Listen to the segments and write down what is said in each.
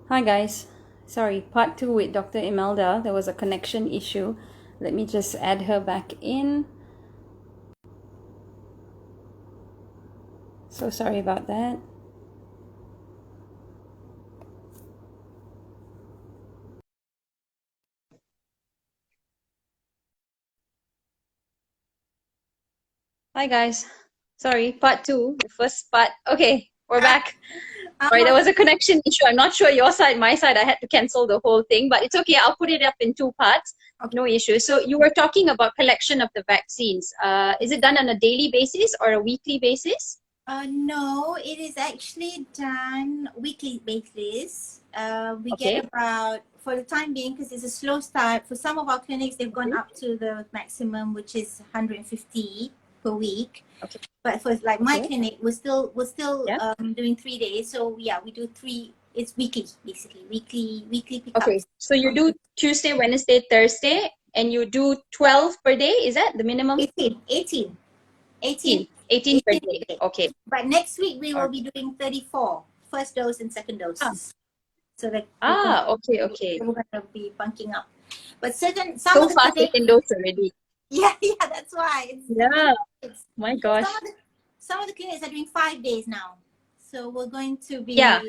Hi guys, sorry, part 2 with Dr. Imelda. There was a connection issue. Let me just add her back in. So sorry about that. Hi guys, sorry, part 2, the first part. Okay, we're back. Sorry, there was a connection issue. I'm not sure your side, my side. I had to cancel the whole thing, but it's okay. I'll put it up in 2 parts. No issue. So you were talking about collection of the vaccines. Is it done on a daily basis or a weekly basis? No, it is actually done weekly basis. We Okay. get about, for the time being, because it's a slow start, for some of our clinics, they've gone up to the maximum, which is 150 per week. Okay. But for like my Okay. clinic, we're still Yeah. doing 3 days. So yeah, we do three. It's weekly, basically weekly pickups. Okay, so you do Tuesday, Wednesday, Thursday, and you do 12 per day. Is that the minimum? 18 per day. Okay. But next week we will Okay. be doing 34, first dose and second doses. So that Okay. we're gonna be bunking up. But some So of the fast clinics, taken dose already. yeah, that's why. Yeah. My gosh. Some of the clinics are doing 5 days now. So we're going to be Yeah.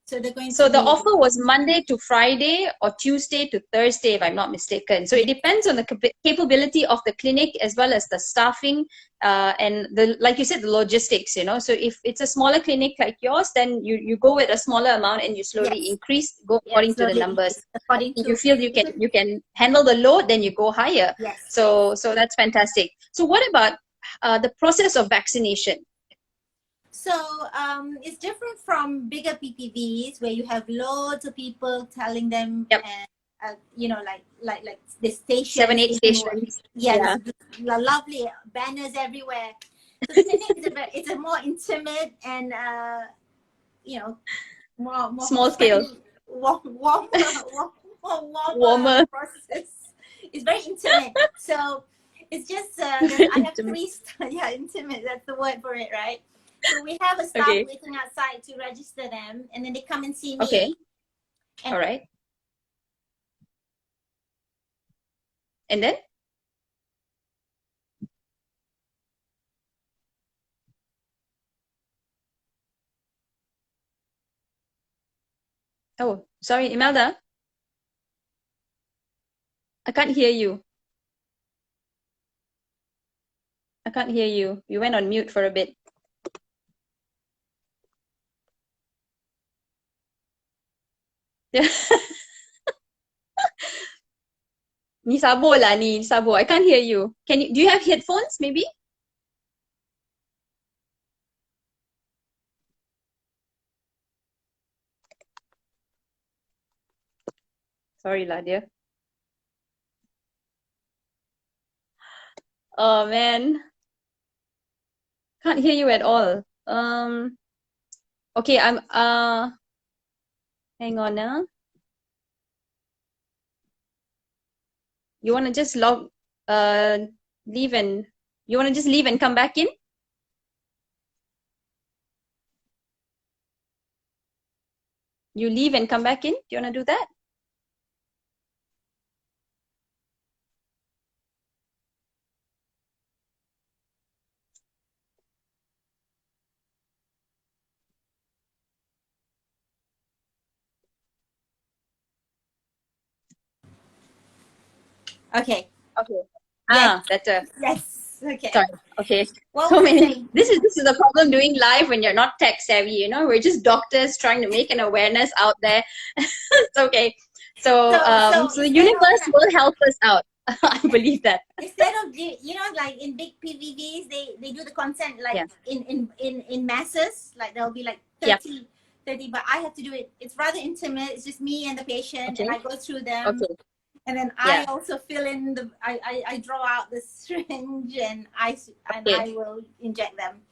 so they're going So to the be offer was Monday to Friday or Tuesday to Thursday, if I'm not mistaken. So it depends on the capability of the clinic as well as the staffing and the, like you said, the logistics. So if it's a smaller clinic like yours, then you go with a smaller amount and you slowly increase, go according to the numbers. If you feel you can handle the load, then you go higher. Yes. So that's fantastic. So what about the process of vaccination? So it's different from bigger PPVs where you have loads of people telling them, Yep. and like the station, 7, 8 stations. Yeah. Lovely banners everywhere. So the clinic it's a more intimate and more Small scale. warmer process. It's very intimate. So it's just I have intimate. That's the word for it, right? So we have a staff waiting outside to register them, and then they come and see me. Okay. All right. And then? Oh, sorry, Imelda. I can't hear you. I can't hear you. You went on mute for a bit. Yeah. Ni sabo lah, ni sabo. I can't hear you. Do you have headphones maybe? Sorry lah, dear. Oh man. Can't hear you at all. Okay, hang on now. You wanna just leave and you wanna just leave and come back in? You leave and come back in? Do you wanna do that? Okay. Better. Yes. Okay. Sorry. Okay. So many. This is the problem doing live when you're not tech savvy. We're just doctors trying to make an awareness out there. It's okay. So the universe will help us out. I believe that. Instead of like in big PVVs, they do the consent like in masses. Like there'll be like 30, but I have to do it. It's rather intimate. It's just me and the patient, and I go through them. And then I also fill in I draw out the syringe and I will inject them.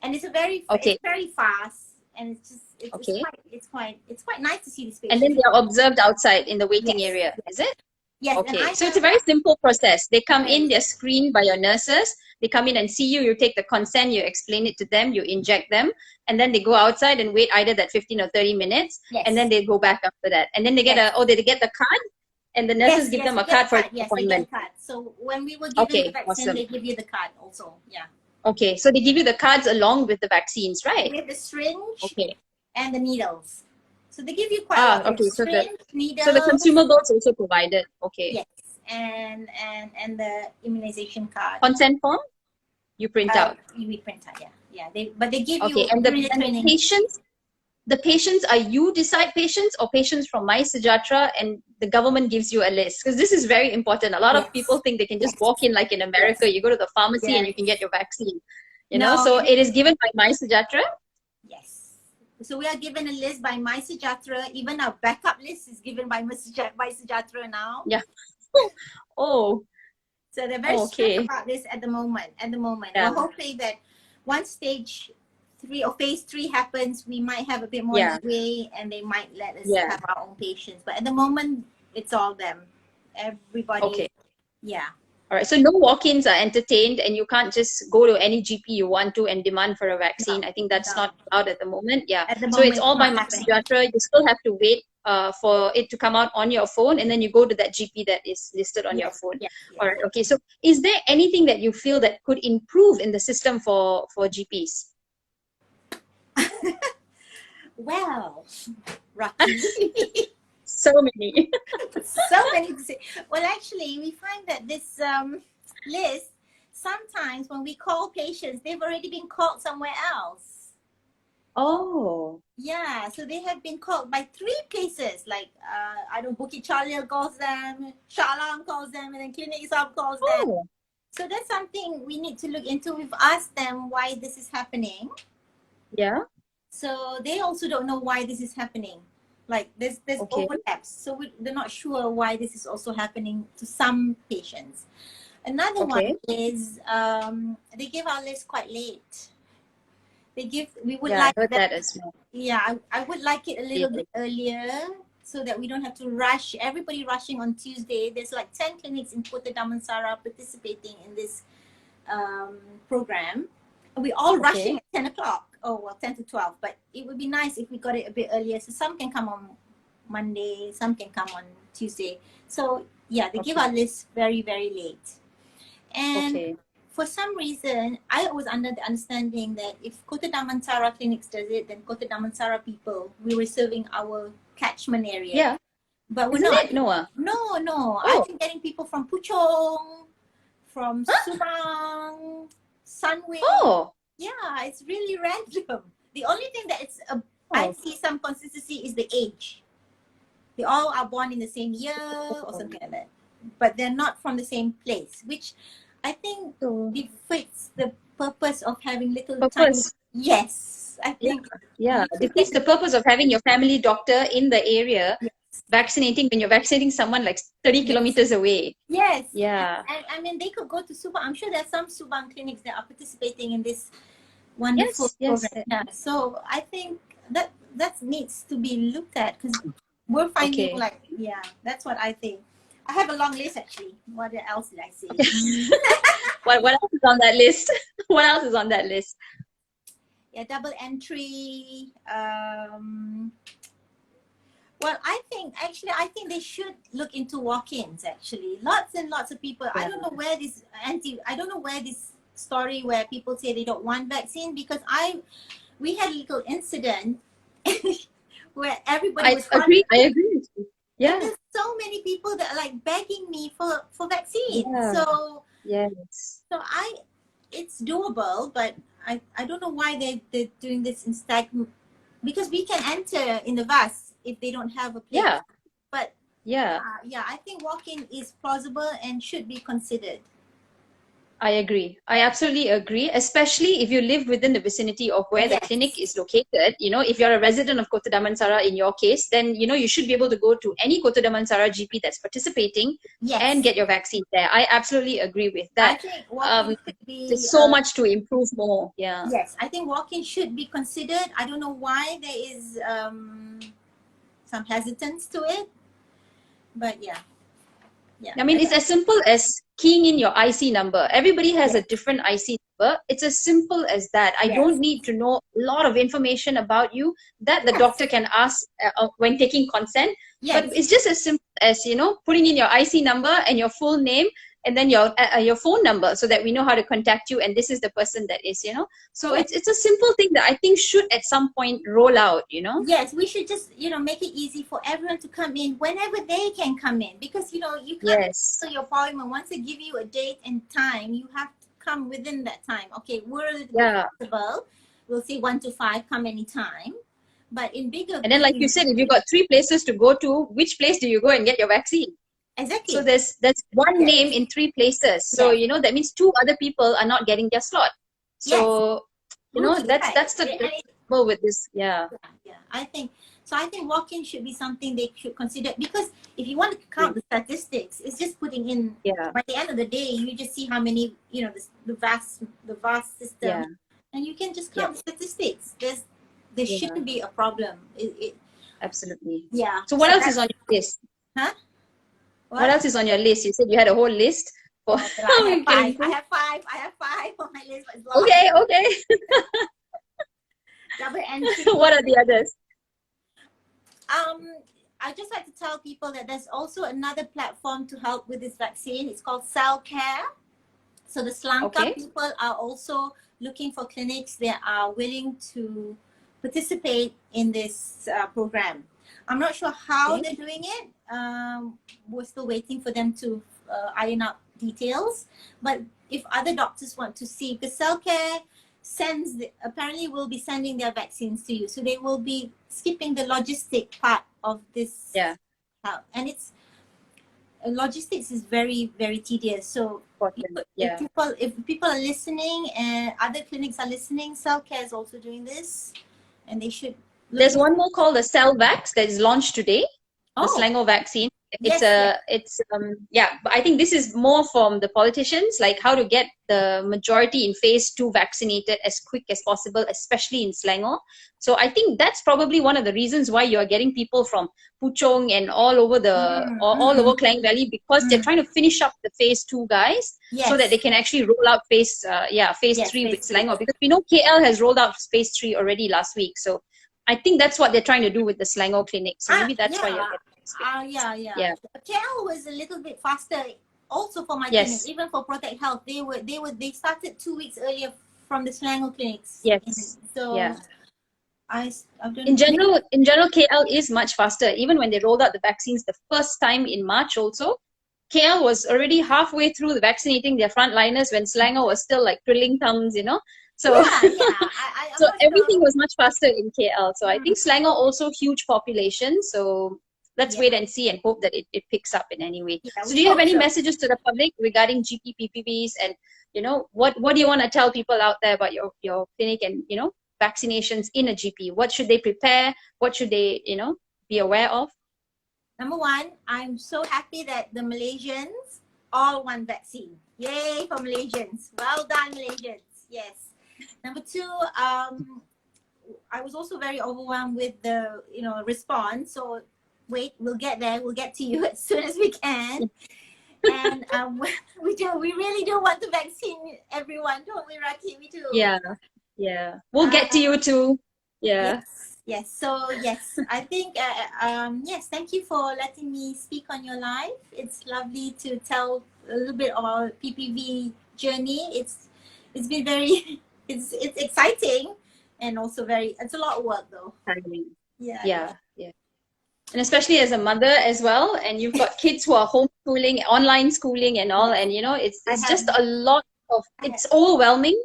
And it's it's very fast, and it's quite nice to see this patient. And then they're observed outside in the waiting area, is it? Yes. Okay. So it's a very simple process. They come in, they're screened by your nurses. They come in and see you, you take the consent, you explain it to them, you inject them, and then they go outside and wait either that 15 or 30 minutes, and then they go back after that. And then they get they get the card, and the nurses give them a card for the appointment. They get a card. So when we were given the vaccine, they give you the card also. Yeah. Okay, so they give you the cards along with the vaccines, right? With the syringe and the needles. So they give you quite a lot. Okay. Syringe, needles. So the consumables also provided. Okay. Yes, and the immunization card. Consent form, you print out. We print out, yeah. They give you. Okay, and the patients, are you decide patients or patients from MySejahtera, and the government gives you a list? Because this is very important. A lot of people think they can just walk in, like in America, you go to the pharmacy and you can get your vaccine. You know, so it is given by MySejahtera. Yes. So we are given a list by MySejahtera. Even our backup list is given by MySejahtera now. Yeah. Oh. So they're very strict about this at the moment. Yeah. We're hoping that once stage 3 or phase 3 happens, we might have a bit more leeway, and they might let us have our own patients. But at the moment, it's all them. Everybody. Okay. Yeah. All right. So no walk-ins are entertained, and you can't just go to any GP you want to and demand for a vaccine. I think that's not allowed at the moment. Yeah. So it's all by MySejahtera. You still have to wait for it to come out on your phone, and then you go to that GP that is listed on your phone. All right. Okay. So is there anything that you feel that could improve in the system for GPs? Well, Rakhee. So many. So many to say. Well, actually, we find that this list, sometimes when we call patients, they've already been called somewhere else. Oh. Yeah, so they have been called by 3 places. Like, Bukit Chalil calls them, Shah Alam calls them, and then Klinik calls them. So that's something we need to look into. We've asked them why this is happening. Yeah. So they also don't know why this is happening. Like there's overlaps. So they're not sure why this is also happening to some patients. Another one is they give our list quite late. We would like that as well. Yeah, I would like it a little bit earlier so that we don't have to rush. Everybody rushing on Tuesday. There's like 10 clinics in Kota Damansara participating in this program. We're all rushing at 10 o'clock. 10 to 12. But it would be nice if we got it a bit earlier. So some can come on Monday, some can come on Tuesday. So yeah, they give our list very, very late. And for some reason, I was under the understanding that if Kota Damansara clinics does it, then Kota Damansara people, we were serving our catchment area. Yeah. But we're not. Noah? No. I've been getting people from Puchong, from Subang, Sunway. Yeah, it's really random. The only thing that I see some consistency is the age. They all are born in the same year or something like that. But they're not from the same place, which I think defeats the purpose of having little time. Yes, I think. Yeah, defeats the purpose of having your family doctor in the area vaccinating when you're vaccinating someone like 30 kilometers away. Yes. Yeah. And I mean, they could go to Subang. I'm sure there are some Subang clinics that are participating in this wonderful program. Yeah. So I think that needs to be looked at because we're finding that's what I think. I have a long list actually. What else did I say? What else is on that list? What else is on that list? Yeah, double entry. Well, I think they should look into walk-ins actually. Lots and lots of people. I don't know where this story where people say they don't want vaccine because we had a little incident where everybody was I agree with you. Yeah. And there's so many people that are like begging me for vaccine. Yeah. So it's doable, but I don't know why they're doing this in because we can enter in the VAS if they don't have a place. Yeah. But I think walk-in is plausible and should be considered. I agree. I absolutely agree, especially if you live within the vicinity of where the clinic is located. You know, if you're a resident of Kota Damansara in your case, then, you know, you should be able to go to any Kota Damansara GP that's participating and get your vaccine there. I absolutely agree with that. I think walk-in could be, there's so much to improve more. Yeah. Yes, I think walk-in should be considered. I don't know why there is some hesitance to it, but yeah. Yeah. I mean, it's as simple as keying in your IC number. Everybody has a different IC number. It's as simple as that. I don't need to know a lot of information about you that the doctor can ask when taking consent. But it's just as simple as, you know, putting in your IC number and your full name, and then your phone number, so that we know how to contact you, and this is the person that is, you know. So it's a simple thing that I think should at some point roll out, you know. Yes, we should just, you know, make it easy for everyone to come in whenever they can come in, because, you know, you can't cancel your appointment. Once they give you a date and time, you have to come within that time. Okay, we're a little bit flexible. We'll say 1 to 5, come anytime. But in bigger, and then like you said, if you've got 3 places to go to, which place do you go and get your vaccine? Exactly. So there's one name in 3 places. So you know, that means 2 other people are not getting their slot. So you know, that's the trouble with this. Yeah. I think so. I think walk-in should be something they should consider, because if you want to count the statistics, it's just putting in. By the end of the day, you just see how many, you know, the vast system, and you can just count the statistics. There shouldn't be a problem. Absolutely. Yeah. So what else is on your list? Huh? What else is on your list? You said you had a whole list. For I have five on my list. But it's long. Okay. Double entry. What are the others? I just like to tell people that there's also another platform to help with this vaccine. It's called Cell Care. So the Sri Lanka people are also looking for clinics that are willing to participate in this program. I'm not sure how they're doing it. We're still waiting for them to iron out details. But if other doctors want to see, because Cell Care apparently will be sending their vaccines to you. So they will be skipping the logistic part of this. And it's logistics is very, very tedious. So if people are listening and other clinics are listening, Cell Care is also doing this, and they should. There's one more called the Cellvax that is launched today. The Selangor vaccine. But I think this is more from the politicians, like how to get the majority in phase 2 vaccinated as quick as possible, especially in Selangor. So I think that's probably one of the reasons why you're getting people from Puchong and all over all over Klang Valley, because they're trying to finish up the phase 2 guys, so that they can actually roll out phase 3 with Selangor, because we know KL has rolled out phase 3 already last week. So I think that's what they're trying to do with the Selangor clinic. So maybe that's why you're getting KL was a little bit faster also for my clinic, even for Protect Health. They started 2 weeks earlier from the Selangor clinics. So in general, KL is much faster. Even when they rolled out the vaccines the first time in March also, KL was already halfway through the vaccinating their frontliners when Selangor was still like twiddling thumbs, you know. So, so everything was much faster in KL. So I think Selangor also huge population. So let's wait and see and hope that it picks up in any way. So do you have any messages to the public regarding GP PPVs, and, you know, what do you want to tell people out there about your clinic and, you know, vaccinations in a GP? What should they prepare? What should they, you know, be aware of? Number 1, I'm so happy that the Malaysians all want vaccine. Yay for Malaysians. Well done, Malaysians. Yes. Number 2, I was also very overwhelmed with the, you know, response. So wait, we'll get there. We'll get to you as soon as we can. And we really do want to vaccine everyone, don't we, Rakhee? We do. Yeah. We'll get to you too. Yes. So yes, I think yes. Thank you for letting me speak on your live. It's lovely to tell a little bit of our PPV journey. It's been very it's exciting, and also it's a lot of work though. Yeah. And especially as a mother as well, and you've got kids who are homeschooling, online schooling and all, and you know, it's just a lot of, it's overwhelming.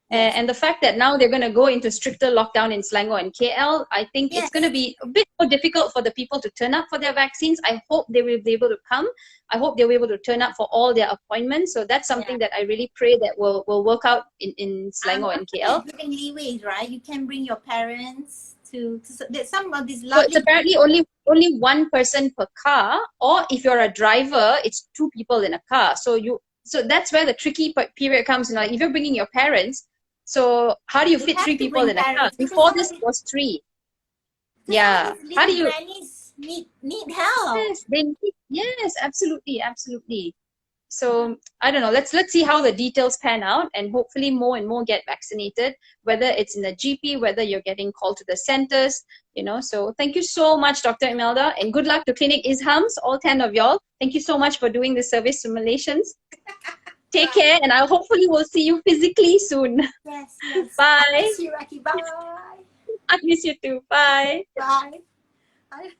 And the fact that now they're going to go into stricter lockdown in Selangor and KL, I think it's going to be a bit more difficult for the people to turn up for their vaccines. I hope they will be able to come. I hope they'll be able to turn up for all their appointments. So that's something that I really pray that will work out in Selangor and KL. Giving leeways, right? You can bring your parents to some of these lovely. So it's apparently only one person per car, or if you're a driver, it's 2 people in a car. So that's where the tricky period comes. You know, if you're bringing your parents, so how do you fit 3 people in a car? Before this was 3. How do you need help? Yes, Yes, absolutely, absolutely. So I don't know. Let's see how the details pan out, and hopefully more and more get vaccinated. Whether it's in the GP, whether you're getting called to the centers, So thank you so much, Dr. Imelda, and good luck to Klinik Idzhams, all 10 of y'all. Thank you so much for doing this service to Malaysians. Take care, and I hopefully will see you physically soon. Yes, yes. Bye. I miss you, Rakhee. Bye. I miss you too. Bye. Bye.